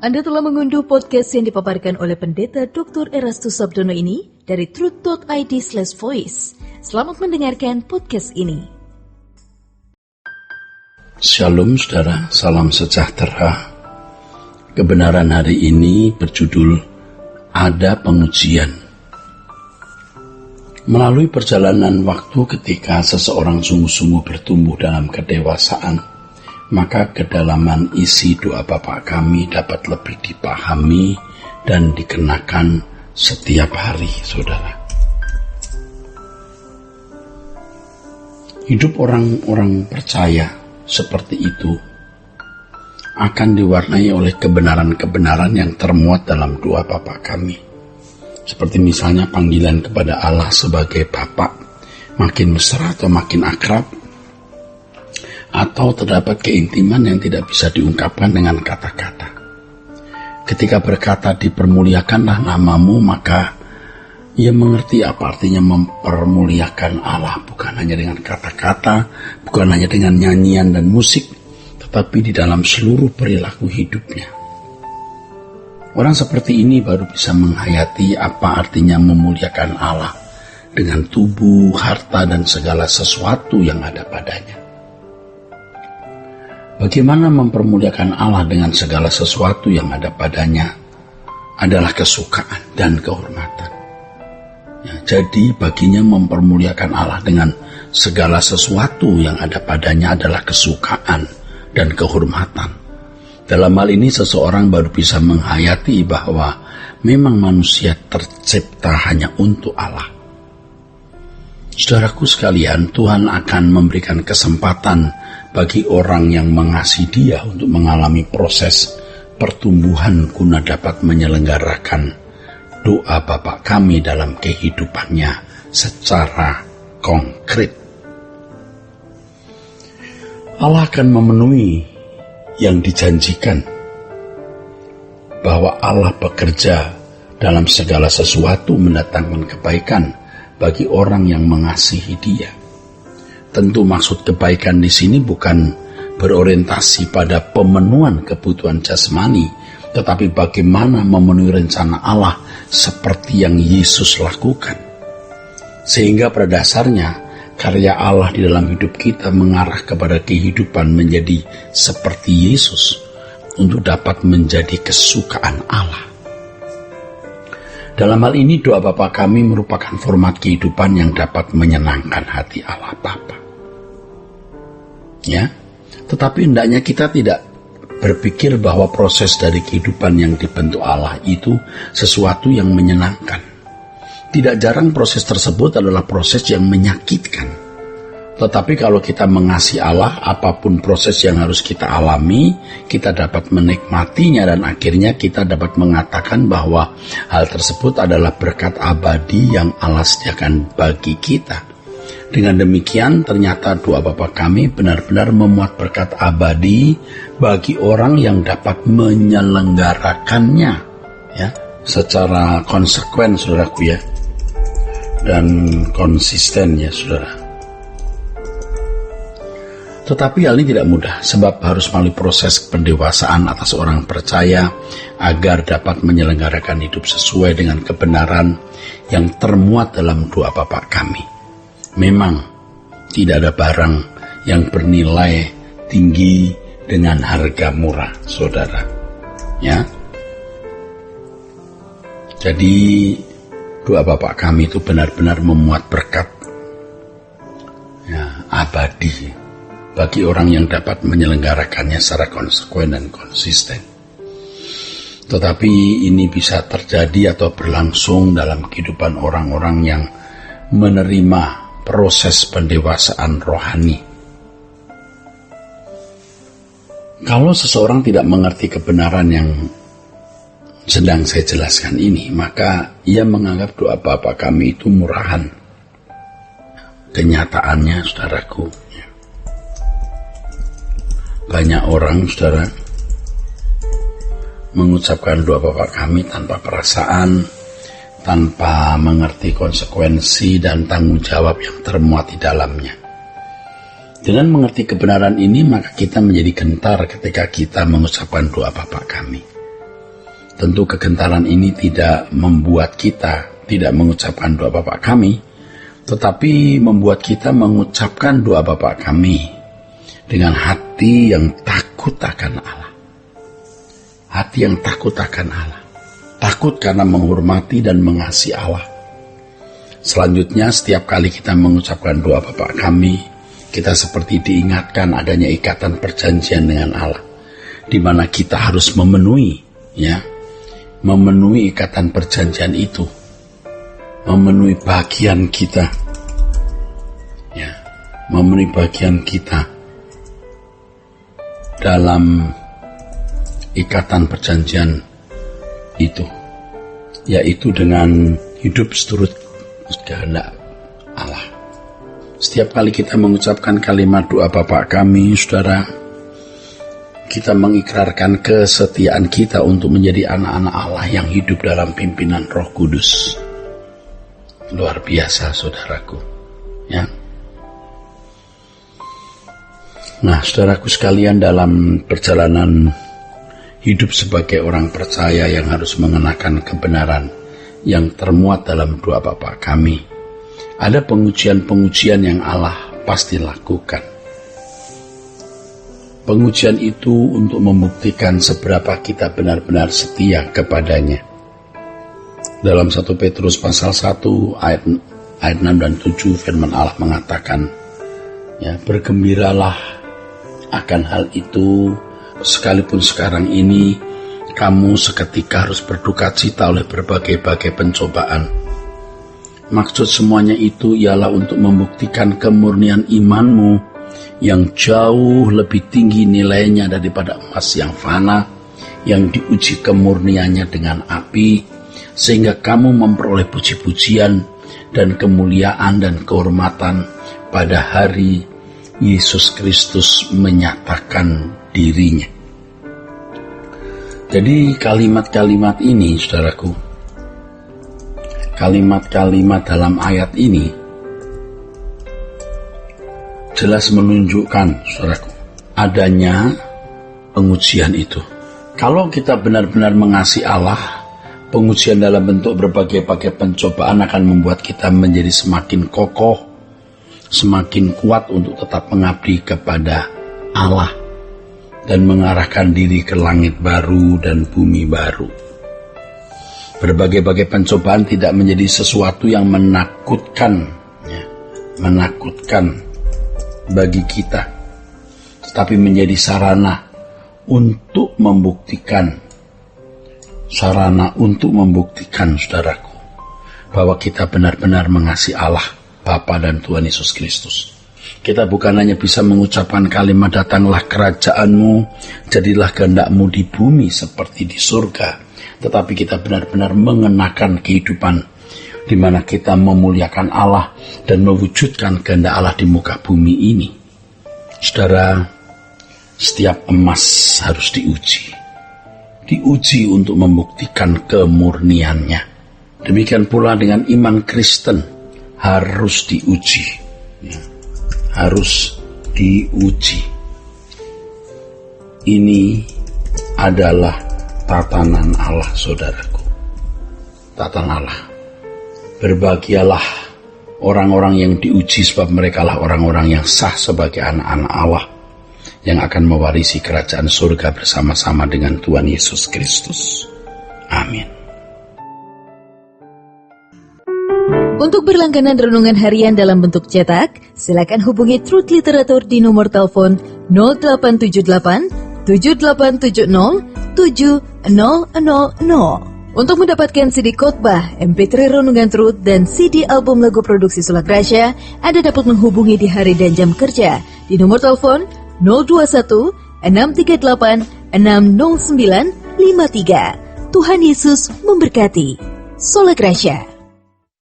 Anda telah mengunduh podcast yang dipaparkan oleh Pendeta Dr. Erastus Sabdono ini dari truth.id/voice. Selamat mendengarkan podcast ini. Shalom saudara, salam sejahtera. Kebenaran hari ini berjudul Ada Pengujian. Melalui perjalanan waktu ketika seseorang sungguh-sungguh bertumbuh dalam kedewasaan, maka kedalaman isi doa Bapa kami dapat lebih dipahami dan dikenakan setiap hari, saudara. Hidup orang-orang percaya seperti itu akan diwarnai oleh kebenaran-kebenaran yang termuat dalam doa Bapa kami. Seperti misalnya panggilan kepada Allah sebagai Bapa, makin mesra atau makin akrab, atau terdapat keintiman yang tidak bisa diungkapkan dengan kata-kata. Ketika berkata dipermuliakanlah namamu, maka ia mengerti apa artinya mempermuliakan Allah, bukan hanya dengan kata-kata, bukan hanya dengan nyanyian dan musik, tetapi di dalam seluruh perilaku hidupnya. Orang seperti ini baru bisa menghayati apa artinya memuliakan Allah dengan tubuh, harta, dan segala sesuatu yang ada padanya. Bagaimana mempermuliakan Allah dengan segala sesuatu yang ada padanya adalah kesukaan dan kehormatan. Ya, jadi baginya mempermuliakan Allah dengan segala sesuatu yang ada padanya adalah kesukaan dan kehormatan. Dalam hal ini seseorang baru bisa menghayati bahwa memang manusia tercipta hanya untuk Allah. Saudaraku sekalian, Tuhan akan memberikan kesempatan bagi orang yang mengasihi Dia untuk mengalami proses pertumbuhan guna dapat menyelenggarakan doa Bapa kami dalam kehidupannya secara konkret. Allah akan memenuhi yang dijanjikan, bahwa Allah bekerja dalam segala sesuatu mendatangkan kebaikan bagi orang yang mengasihi Dia. Tentu maksud kebaikan di sini bukan berorientasi pada pemenuhan kebutuhan jasmani, tetapi bagaimana memenuhi rencana Allah seperti yang Yesus lakukan. Sehingga pada dasarnya karya Allah di dalam hidup kita mengarah kepada kehidupan menjadi seperti Yesus untuk dapat menjadi kesukaan Allah. Dalam hal ini doa Bapa kami merupakan format kehidupan yang dapat menyenangkan hati Allah Bapa. Ya, tetapi hendaknya kita tidak berpikir bahwa proses dari kehidupan yang dibentuk Allah itu sesuatu yang menyenangkan. Tidak jarang proses tersebut adalah proses yang menyakitkan. Tetapi kalau kita mengasihi Allah, apapun proses yang harus kita alami, kita dapat menikmatinya dan akhirnya kita dapat mengatakan bahwa hal tersebut adalah berkat abadi yang Allah sediakan bagi kita. Dengan demikian, ternyata doa Bapa kami benar-benar memuat berkat abadi bagi orang yang dapat menyelenggarakannya, ya, secara konsekuen, saudaraku ya, dan konsisten ya, saudara. Tetapi hal ini tidak mudah, sebab harus melalui proses pendewasaan atas orang percaya agar dapat menyelenggarakan hidup sesuai dengan kebenaran yang termuat dalam doa Bapa kami. Memang tidak ada barang yang bernilai tinggi dengan harga murah, saudara. Ya. Jadi doa Bapa kami itu benar-benar memuat berkat, ya, abadi bagi orang yang dapat menyelenggarakannya secara konsekuen dan konsisten. Tetapi ini bisa terjadi atau berlangsung dalam kehidupan orang-orang yang menerima proses pendewasaan rohani. Kalau seseorang tidak mengerti kebenaran yang sedang saya jelaskan ini, maka ia menganggap doa Bapa kami itu murahan. Kenyataannya, saudaraku, banyak orang, saudara, mengucapkan doa Bapa kami tanpa perasaan, tanpa mengerti konsekuensi dan tanggung jawab yang termuat di dalamnya. Dengan mengerti kebenaran ini, maka kita menjadi gentar ketika kita mengucapkan doa Bapa kami. tentu kegentaran ini tidak membuat kita tidak mengucapkan doa Bapa kami, tetapi membuat kita mengucapkan doa Bapa kami dengan hati yang takut akan Allah. Hati yang takut akan Allah. Takut karena menghormati dan mengasihi Allah. Selanjutnya, setiap kali kita mengucapkan doa Bapa kami, kita seperti diingatkan adanya ikatan perjanjian dengan Allah, di mana kita harus memenuhi ikatan perjanjian itu, memenuhi bagian kita, memenuhi bagian kita dalam ikatan perjanjian itu, yaitu dengan hidup seturut kehendak Allah. Setiap kali kita mengucapkan kalimat doa Bapa kami, saudara, kita mengikrarkan kesetiaan kita untuk menjadi anak-anak Allah yang hidup dalam pimpinan Roh Kudus. Luar biasa, saudaraku. Ya. Nah, saudaraku sekalian, dalam perjalanan hidup sebagai orang percaya yang harus mengenakan kebenaran yang termuat dalam doa Bapa kami, ada pengujian-pengujian yang Allah pasti lakukan. Pengujian itu untuk membuktikan seberapa kita benar-benar setia kepadanya. Dalam 1 Petrus pasal 1 ayat 6 dan 7 firman Allah mengatakan, bergembiralah akan hal itu, sekalipun sekarang ini kamu seketika harus berduka cita oleh berbagai-bagai pencobaan. Maksud semuanya itu ialah untuk membuktikan kemurnian imanmu yang jauh lebih tinggi nilainya daripada emas yang fana, yang diuji kemurniannya dengan api, sehingga kamu memperoleh puji-pujian dan kemuliaan dan kehormatan pada hari Yesus Kristus menyatakan dirinya. Jadi kalimat-kalimat ini, saudaraku, kalimat-kalimat dalam ayat ini jelas menunjukkan, saudaraku, adanya pengujian itu. Kalau kita benar-benar mengasihi Allah, pengujian dalam bentuk berbagai-bagai pencobaan akan membuat kita menjadi semakin kokoh, semakin kuat untuk tetap mengabdi kepada Allah dan mengarahkan diri ke langit baru dan bumi baru. Berbagai-bagai pencobaan tidak menjadi sesuatu yang menakutkan bagi kita, tetapi menjadi sarana untuk membuktikan, saudaraku, bahwa kita benar-benar mengasihi Allah, Bapa dan Tuhan Yesus Kristus. Kita bukan hanya bisa mengucapkan kalimat datanglah kerajaanmu, jadilah kehendakmu di bumi seperti di surga, tetapi kita benar-benar mengenakan kehidupan di mana kita memuliakan Allah dan mewujudkan kehendak Allah di muka bumi ini. Saudara, setiap emas harus diuji untuk membuktikan kemurniannya. Demikian pula dengan iman Kristen harus diuji. Harus diuji. Ini adalah tatanan Allah, saudaraku. Tatanan Allah. Berbahagialah orang-orang yang diuji, sebab merekalah orang-orang yang sah sebagai anak-anak Allah, yang akan mewarisi kerajaan surga bersama-sama dengan Tuhan Yesus Kristus. Amin. Untuk berlangganan renungan harian dalam bentuk cetak, silakan hubungi Truth Literatur di nomor telepon 0878 7870 7000. Untuk mendapatkan CD khotbah, MP3 renungan Truth, dan CD album lagu produksi Sola Gracia, Anda dapat menghubungi di hari dan jam kerja di nomor telepon 021 638 60953. Tuhan Yesus memberkati. Sola Gracia.